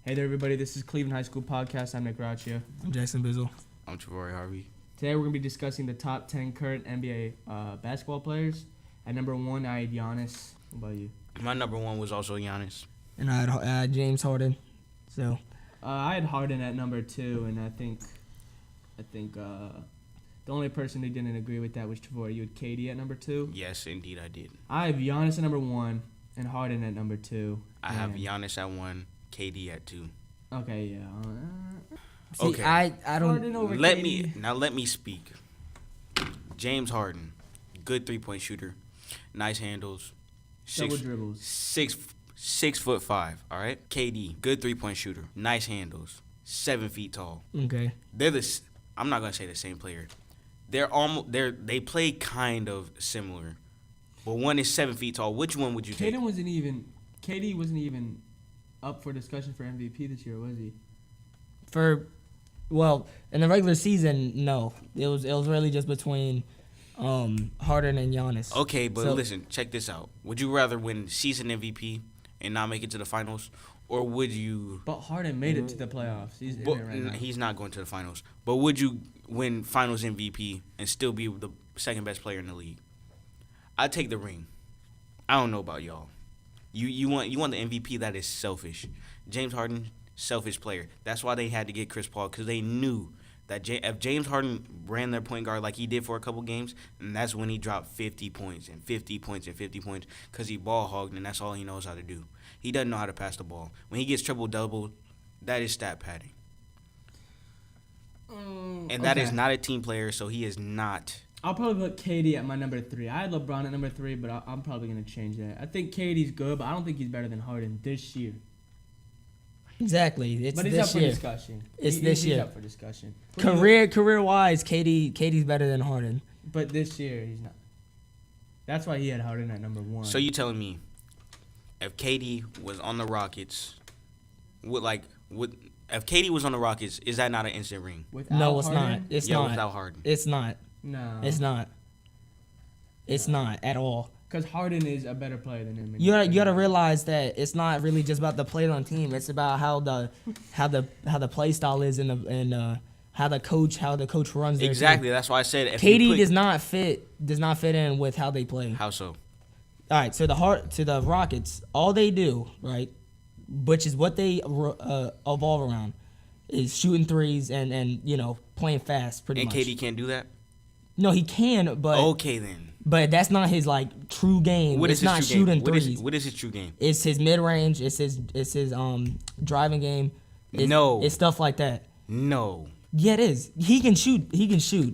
Hey there, everybody. This is Cleveland High School Podcast. I'm Nick Roccia. I'm Jackson Bizzel. I'm Trivorri, Harvey. Today we're going to be discussing the top 10 current NBA basketball players. At number 1, I had Giannis. What about you? My number 1 was also Giannis. And I had James Harden. So I had Harden at number 2, and I think the only person who didn't agree with that was Trivorri. You had KD at number 2. Yes, indeed I did. I have Giannis at number 1 and Harden at number 2. I have Giannis at 1, KD at 2. Okay, yeah. see, Okay. I don't. Harden over Let KD. me speak. James Harden, good 3-point shooter, nice handles, Double dribbles. 6'5", all right. KD, good 3-point shooter, nice handles, 7 feet tall. Okay. I'm not gonna say the same player. They play kind of similar, but one is 7 feet tall. Which one would you take? KD wasn't even up for discussion for MVP this year, was he? In the regular season, no. It was really just between Harden and Giannis. Okay, but listen, check this out. Would you rather win season MVP and not make it to the finals, or would you? But Harden made it to the playoffs. He's in it right now. He's not going to the finals. But would you win Finals MVP and still be the second best player in the league? I'd take the ring. I don't know about y'all. You want the MVP that is selfish. James Harden, selfish player. That's why they had to get Chris Paul, because they knew that if James Harden ran their point guard like he did for a couple games, and that's when he dropped 50 points and 50 points and 50 points, because he ball hogged and that's all he knows how to do. He doesn't know how to pass the ball. When he gets triple-double, that is stat padding. And that is not a team player, so he is not. I'll probably put KD at my number 3. I had LeBron at number 3, but I'm probably going to change that. I think KD's good, but I don't think he's better than Harden this year. Exactly. But he's up for discussion. This year. He's up for discussion. Career-wise, KD's better than Harden. But this year, he's not. That's why he had Harden at number 1. So you telling me if KD was on the Rockets, if KD was on the Rockets, is that not an instant ring? No, it's Harden? not. It's yeah, not. without Harden. It's not. No. It's not. It's not at all. Because Harden is a better player than him. You gotta realize that it's not really just about the player on the team. It's about how the play style is and how the coach runs their Exactly. team. That's why I said if KD does not fit in with how they play. How so? All right, to the Rockets, all they do, right, which is what they evolve around, is shooting threes and playing fast pretty much. And KD can't do that? No, he can, but okay then. But that's not his true game. What is it's his not true shooting game? threes. What is his true game? It's his mid range. It's his driving game. It's stuff like that. No. Yeah, it is. He can shoot.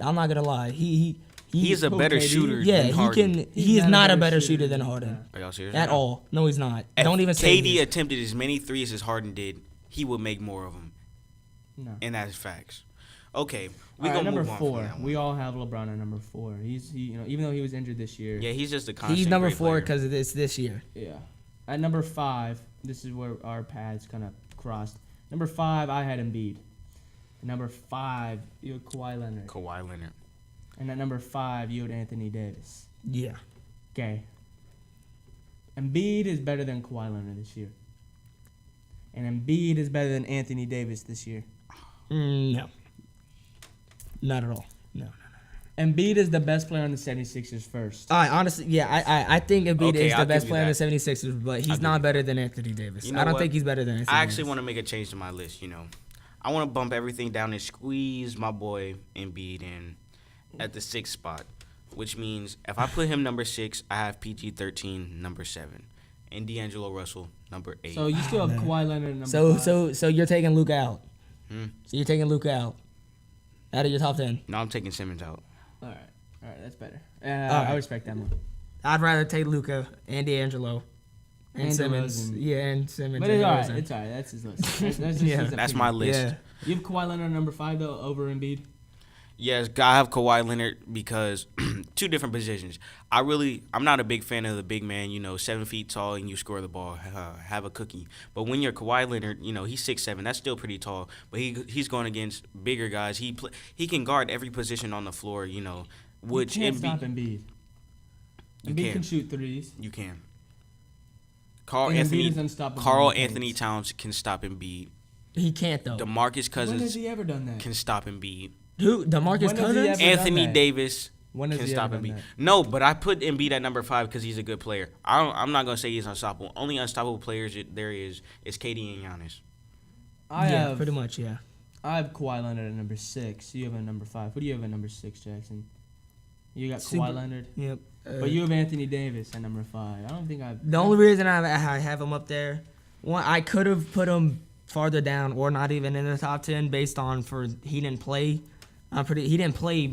I'm not gonna lie. He is a better shooter than Harden. He is not a better shooter than Harden. Are y'all serious? At all. No, he's not. If Don't even say KD attempted as many threes as Harden did, he would make more of them. No. And that's facts. Okay, we go number move on 4. from that one. We all have LeBron at number 4. Even though he was injured this year. Yeah, he's just a constant. He's number great 4 player. because it's this year. Yeah. At number 5, this is where our paths kind of crossed. Number 5, I had Embiid. At number 5, you had Kawhi Leonard. Kawhi Leonard. And at number 5, you had Anthony Davis. Yeah. Okay. Embiid is better than Kawhi Leonard this year. And Embiid is better than Anthony Davis this year. No. Not at all. No. Embiid is the best player on the 76ers first. Honestly, yeah, I think Embiid is the I'll best give you player on the that. 76ers, but he's not better than Anthony Davis. You know I don't what? think he's better than Anthony Davis. I actually want to make a change to my list, I want to bump everything down and squeeze my boy Embiid in at the 6th spot, which means if I put him number 6, I have PG-13 number 7, and D'Angelo Russell number 8. So you still have Kawhi Leonard at number 5. So you're taking Luka out. Hmm? So you're taking Luka out of your top 10. No, I'm taking Simmons out. All right, that's better. I respect that one. I'd rather take Luka and D'Angelo and Simmons. And Simmons. But it's all right. It's all right. That's his list. That's just his That's opinion. my list. Yeah. You have Kawhi Leonard at number 5 though over Embiid. Yes, I have Kawhi Leonard because two different positions. I'm not a big fan of the big man, 7 feet tall and you score the ball, have a cookie. But when you're Kawhi Leonard, he's 6'7", that's still pretty tall. But he's going against bigger guys. He can guard every position on the floor, which you can't stop Embiid. Embiid can shoot threes. You can. Carl And Embiid Anthony is unstoppable Carl in the Anthony paint. Towns can stop Embiid. He can't though. DeMarcus When has Cousins he ever done that? can stop Embiid. Who? DeMarcus When has he Cousins? ever- done Anthony that? Davis When has can he stop ever done Embiid. that? No, but I put Embiid at number 5 because he's a good player. I'm not gonna say he's unstoppable. Only unstoppable players there is KD and Giannis. I Yeah, have pretty much. Yeah. I have Kawhi Leonard at number 6. You have a number 5. What do you have at number 6, Jackson? You got Super- Kawhi Leonard, Yep. but you have Anthony Davis at number 5. I don't think I've. The only reason I have him up there, one, I could have put him farther down or not even in the top 10 based on he didn't play. He didn't play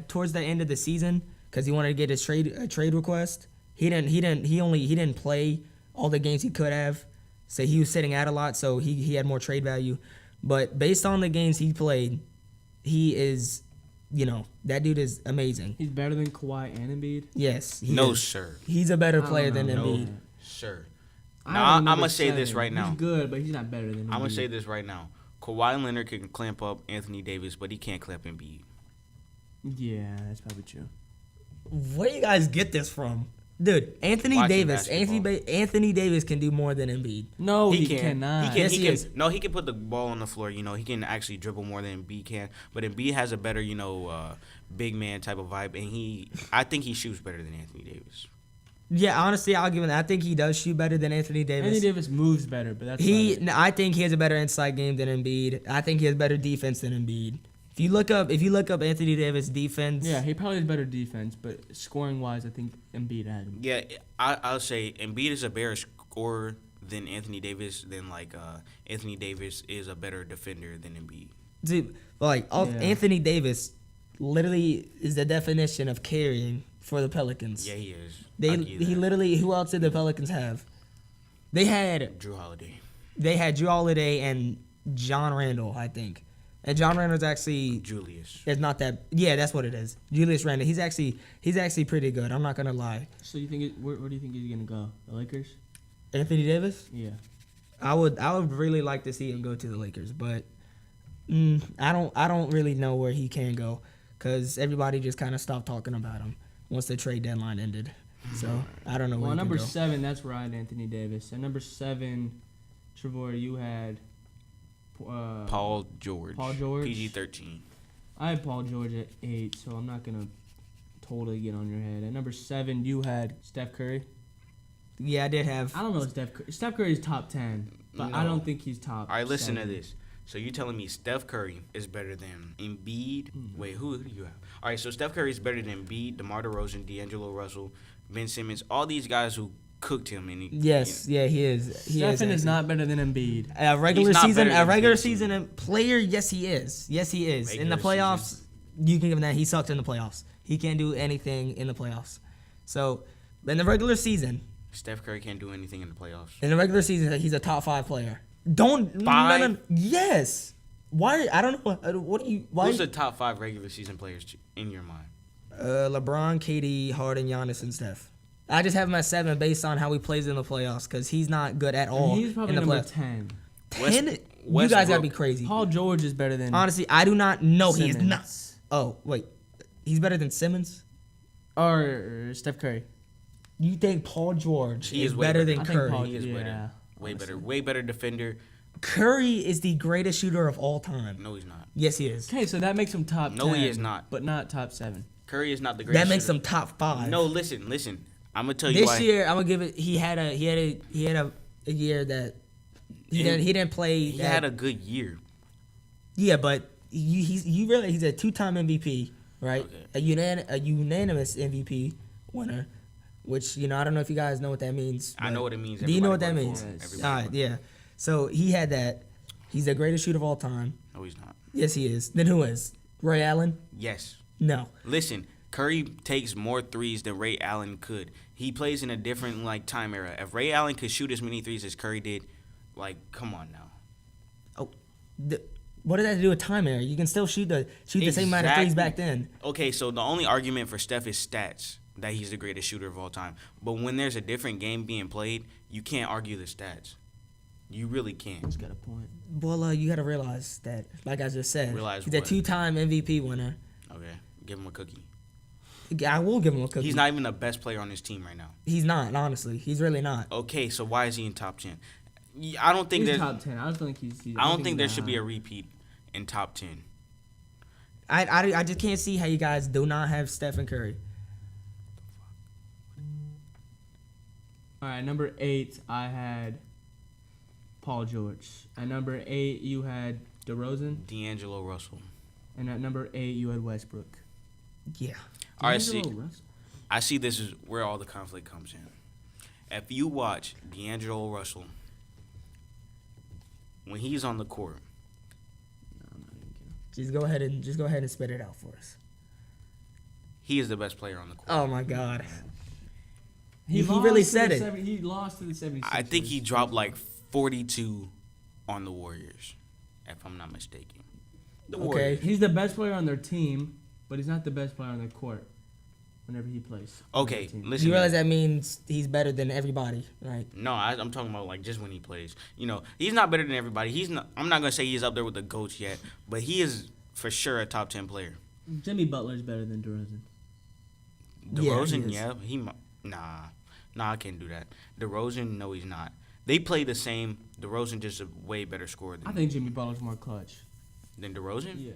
towards the end of the season because he wanted to get a trade request. He didn't play all the games he could have, so he was sitting out a lot. So he had more trade value. But based on the games he played, he is, that dude is amazing. He's better than Kawhi and Embiid. Yes. No, is. sir. He's a better I don't player than know. Embiid. No, sir. I Now, have him I'm number gonna say this 7. right now. He's good, but he's not better than Embiid. I'm gonna say this right now. Kawhi Leonard can clamp up Anthony Davis, but he can't clamp Embiid. Yeah, that's probably true. Where do you guys get this from? Dude, Anthony Watching Davis. basketball. Anthony Davis can do more than Embiid. No, he can. cannot. He Yes, can. he is. No, he can put the ball on the floor. He can actually dribble more than Embiid can. But Embiid has a better, big man type of vibe, and I think he shoots better than Anthony Davis. Yeah, honestly, I'll give him that. I think he does shoot better than Anthony Davis. Anthony Davis moves better, but that's about it. I think he has a better inside game than Embiid. I think he has better defense than Embiid. If you look up Anthony Davis defense, Yeah, he probably has better defense, but scoring wise, I think Embiid had him. Yeah, I'll say Embiid is a better scorer than Anthony Davis. Anthony Davis is a better defender than Embiid. dude, Yeah. Anthony Davis literally is the definition of carrying for the Pelicans. Yeah, he is. They I'll give you that. who else did the Pelicans have? They had Drew Holiday. Drew Holiday and John Randall, I think. And John Randall's actually Julius. is not that. Yeah, that's what it is. Julius Randle. He's actually pretty good. I'm not gonna lie. So you think where do you think he's gonna go? The Lakers? Anthony Davis. Yeah. I would really like to see him go to the Lakers, but I don't really know where he can go because everybody just kind of stopped talking about him once the trade deadline ended. So I don't know where Well, he can number go. 7, that's where I had Anthony Davis. At number 7, Trivorri, you had Paul George. Paul George. PG-13. I had Paul George at 8, so I'm not gonna totally get on your head. At number 7, you had Steph Curry. Yeah, I did have. I don't know Steph Curry. Steph Curry's top 10, but I No. don't think he's top. All right, listen 7. to this. So you're telling me Steph Curry is better than Embiid? Wait, who do you have? All right, so Steph Curry is better than Embiid, DeMar DeRozan, D'Angelo Russell, Ben Simmons, all these guys who cooked him. And Yes, yeah, he is. Stephen is not better than Embiid. A regular He's not season, better than Ben season player. Yes, he is. Yes, he is. In the Regular playoffs, you can give him that. He sucked in the playoffs. He can't do anything in the playoffs. So, in the regular season, Steph Curry can't do anything in the playoffs. he's a top 5 player. Don't 5? No, yes. Why? I don't know. What do you? Why? Who's the top 5 regular season players in your mind? LeBron, KD, Harden, Giannis, and Steph. I just have him at 7 based on how he plays in the playoffs because he's not good at all. And he's probably in the number playoffs. 10. 10? You guys Westbrook. gotta be crazy. Paul George is better than Honestly, I do not know. He is Simmons. not. Oh wait, he's better than Simmons. Or Steph Curry. You think Paul George He is is way better better. than I think Curry? Paul- He is Yeah, better. Way honestly. better. Way better defender. Curry is the greatest shooter of all time. No, he's not. Yes, he is. Okay, so that makes him top 10. No, he is not. But not top 7. Curry is not the greatest That makes shooter. him top 5. No, listen. I'm gonna tell you This why. year I'm gonna give it. He had a year that he didn't play. He had a good year. Yeah, but you realize he's a 2-time MVP, right? Okay. A unanimous MVP winner, which I don't know if you guys know what that means. I but- know what it means. Do you know what that Everybody means? voted for him. All right, Everybody yeah. So he had that. He's the greatest shooter of all time. voted. No, he's not. Yes, he is. Then who is? Ray Allen? Yes. No. Listen, Curry takes more threes than Ray Allen could. He plays in a different time era. If Ray Allen could shoot as many threes as Curry did, come on now. Oh, what does that have to do with time era? You can still shoot the same amount of threes back then. Okay, so the only argument for Steph is stats, that he's the greatest shooter of all time. But when there's a different game being played, you can't argue the stats. You really can't. He's got a point. Well, you got to realize that, like I just said, Realize he's a what? 2-time MVP winner. Okay, give him a cookie. I will give him a cookie. He's not even the best player on his team right now. He's not, honestly. He's really not. Okay, so why is he in top 10? I don't think He's there's. top 10. I don't think he's. I don't think there should be a repeat in top 10. I just can't see how you guys do not have Stephen Curry. All right, number 8, I had Paul George. At number 8, you had DeRozan. D'Angelo Russell. And at number 8, you had Westbrook. Yeah. All right, see, D'Angelo Russell? I see this is where all the conflict comes in. If you watch D'Angelo Russell, when he's on the court, Just go ahead and spit it out for us. he is the best player on the court. Oh my God. He He really lost to said the it. He lost to the 76ers. I think he dropped like 42 on the Warriors, if I'm not mistaken. The Okay. Warriors. He's the best player on their team, but he's not the best player on the court whenever he plays. on Okay, their team. listen. You realize that means he's better than everybody, right? No, I'm talking about like just when he plays. You know, he's not better than everybody. He's not. I'm not gonna say he's up there with the GOATs yet, but he is for sure a top 10 player. Jimmy Butler's better than DeRozan. DeRozan, he is. Nah, I can't do that. DeRozan, no, he's not. They play the same. DeRozan just a way better scorer I than think Jimmy Butler's more clutch. DeRozan. Yeah.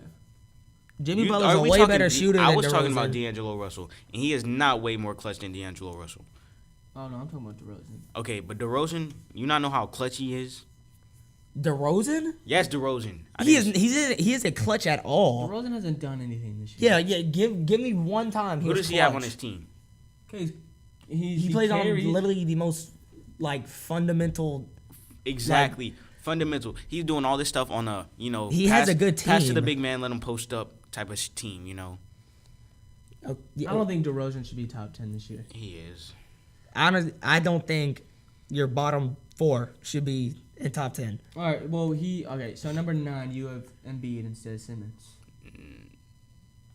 Jimmy You- Butler's are a we way talking better D- shooter I than was talking DeRozan. about D'Angelo Russell, and he is not way more clutch than D'Angelo Russell. Oh no, I'm talking about DeRozan. Okay, but DeRozan, you not know how clutch he is? DeRozan? Yes, DeRozan. He isn't clutch at all. DeRozan hasn't done anything this year. Yeah. Give me one time. Who does he have on his team? Okay, He plays on carries- literally the most like fundamental. Exactly. Fundamental. He's doing all this stuff on a, He has a good Pass to the team. big man, let him post up type of team, Oh, yeah, I don't think DeRozan should be top 10 this year. He is. I don't think your bottom 4 should be in top 10. All right, well okay. So number 9, you have Embiid instead of Simmons.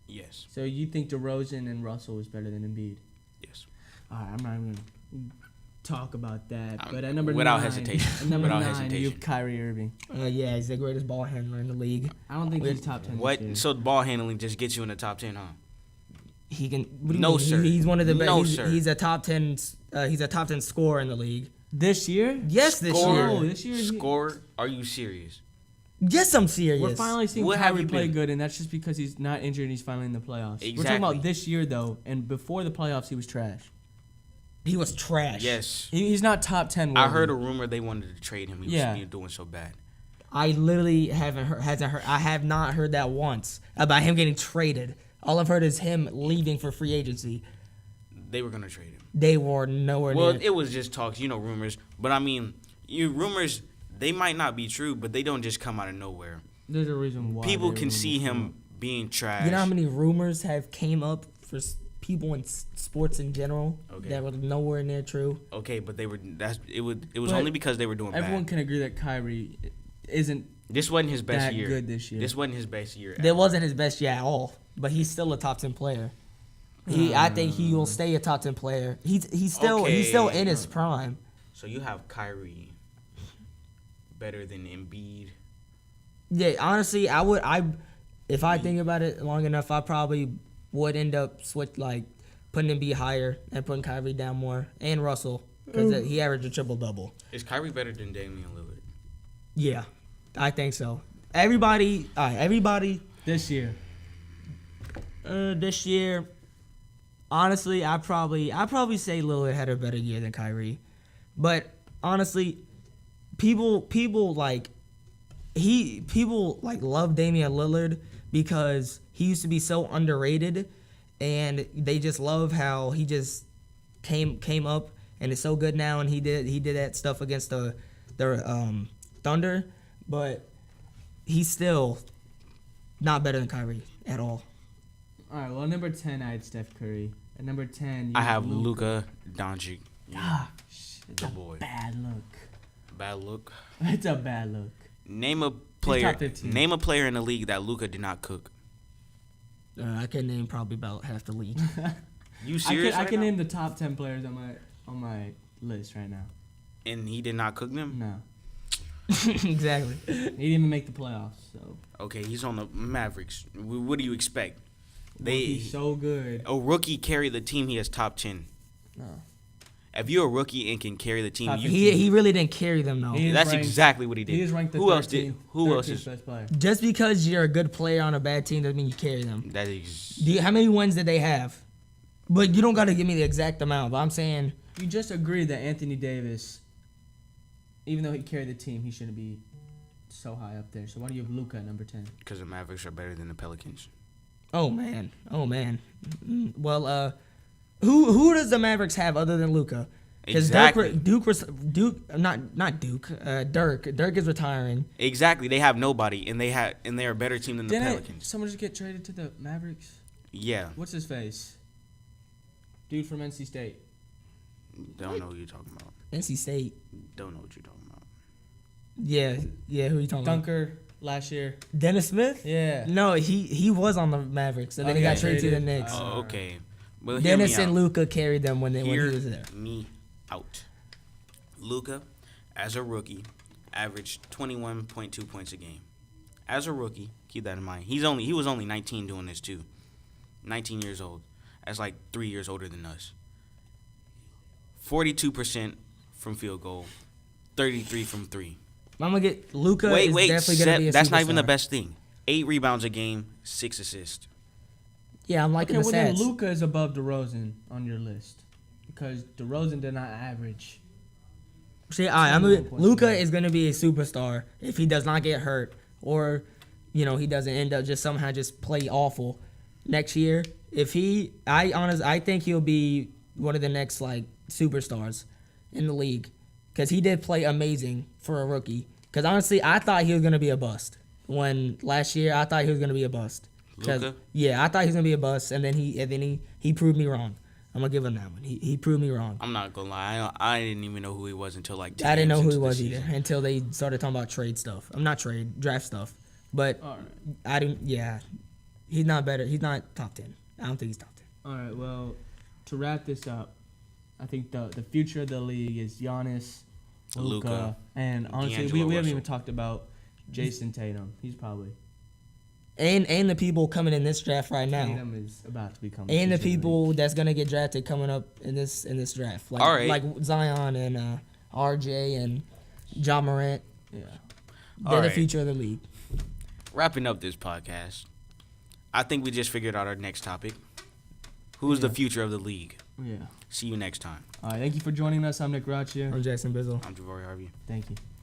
Yes. So you think DeRozan and Russell is better than Embiid? Yes. All right, I'm not even gonna talk about that. Um, But at number without 9, hesitation. At number Without 9, you hesitation. have Kyrie Irving. Yeah, he's the greatest ball handler in the league. I don't think he's top 10 this year. What? So ball handling just gets you in the top 10, huh? He can. What do you No, mean? sir. He's one of the best. No, sir. He's a top 10. He's a top 10 scorer in the league. This year? Yes, this Score. year. Oh, this year he- Score? Are you serious? Yes, I'm serious. We're finally seeing What have Kyrie you play been- good, and that's just because he's not injured and he's finally in the playoffs. We're talking Exactly. about this year, though, and before the playoffs, he was trash. He was trash. Yes. He's not top 10 I worthy. heard a rumor they wanted to trade him. He Yeah. was doing so bad. I literally haven't heard. I have not heard that once about him getting traded. All I've heard is him leaving for free agency. They were going to trade him. They were nowhere Well, near. it was just talks, rumors. But I mean, rumors, they might not be true, but they don't just come out of nowhere. There's a reason why. People they're can see rumors. him being trash. You know how many rumors have came up for people in sports in general Okay. that were nowhere near true? Okay, but they were. It was But only because they were doing Everyone bad. can agree that Kyrie isn't This wasn't his best that year. good this year. This wasn't his best year. That wasn't his best year at all, but he's still a top 10 player. I think he will stay a top 10 player. He's still in his prime. So you have Kyrie better than Embiid. Yeah, honestly, if I think about it long enough, I probably would end up putting Embiid higher and putting Kyrie down more, and Russell because he averaged a triple double. Is Kyrie better than Damian Lillard? Yeah, I think so. Everybody this year. this year. Honestly, I probably say Lillard had a better year than Kyrie, but honestly, people like love Damian Lillard because he used to be so underrated, and they just love how he just came up and is so good now, and he did that stuff against the Thunder, but he's still not better than Kyrie at all. All right, well, number 10, I had Steph Curry. At number 10, I have Luka Doncic. It's The a boy. bad look. Bad look. It's a bad look. Name a player. top 15. Name a player in the league that Luka did not cook. I can name probably about half the league. You serious? I right can now? name the top 10 players on my list right now. And he did not cook them. No, Exactly. he didn't even make the playoffs. So Okay, he's on the Mavericks. What do you expect? He's so good. A rookie carry the team. He has top 10. No. If you're a rookie and can carry the team, Top you, 15. He really didn't carry them though. He is that's ranked- exactly what he did. He is ranked the Who else did? Who else 13th is? best player. Just because you're a good player on a bad team doesn't mean you carry them. That is. How many wins did they have? But you don't got to give me the exact amount. But I'm saying You just agreed that Anthony Davis, even though he carried the team, he shouldn't be so high up there. So why do you have Luka at number 10? Because the Mavericks are better than the Pelicans. Oh man. Well, who does the Mavericks have other than Luka? Because Exactly. Dirk is retiring. Exactly. They have nobody, and they're a better team than the Pelicans. Someone just get traded to the Mavericks? Yeah. What's his face? Dude from NC State. Don't know who you're talking about. NC State. Don't know what you're talking about. Yeah. Who you talking Dunker last year. about? Dennis Smith? Yeah. No, he was on the Mavericks, and then he got traded to the Knicks. Oh, okay. Well, hear Dennis me and out. Luka carried them when he Hear was there. me out. Luka, as a rookie, averaged 21.2 points a game. As a rookie, keep that in mind. He was only 19 doing this too. 19 years old. That's like 3 years older than us. 42% from field goal, 33 from three. I'm gonna get Luka. Wait, Definitely gonna be a that's not even the superstar. best thing. 8 rebounds a game, 6 assists. Yeah, I'm liking Okay, the well then stats. Luka is above DeRozan on your list because DeRozan did not average. See, points Luka a game. is gonna be a superstar if he does not get hurt or, he doesn't end up just somehow just play awful next year. I think he'll be one of the next superstars in the league because he did play amazing for a rookie. Because honestly, I thought he was gonna be a bust when last year. I thought he was gonna be a bust. Luka? Yeah, I thought he was gonna be a bust, and then he proved me wrong. I'm gonna give him that one. He proved me wrong. I'm not gonna lie. I didn't even know who he was until 10 I didn't know games who he into the was either season. until they started talking about draft stuff. But All right. I didn't. Yeah, he's not better. He's not top 10. I don't think he's top 10. All right. Well, to wrap this up, I think the future of the league is Giannis, Luka, Luka, and honestly, D'Angelo we haven't Russell. even talked about Jason Tatum. He's probably And the people coming in this draft right now, Tatum is about to become. and the future of people that's gonna get drafted coming up in this draft, All right. like Zion and RJ and Ja Morant. league. Yeah. They're All the right. future of the league. Wrapping up this podcast, I think we just figured out our next topic. Who's the future of the league? Yeah. See you next time. All right. Thank you for joining us. I'm Nick Roccia. I'm Jackson Bizzel. I'm Trivorri Harvey. Thank you.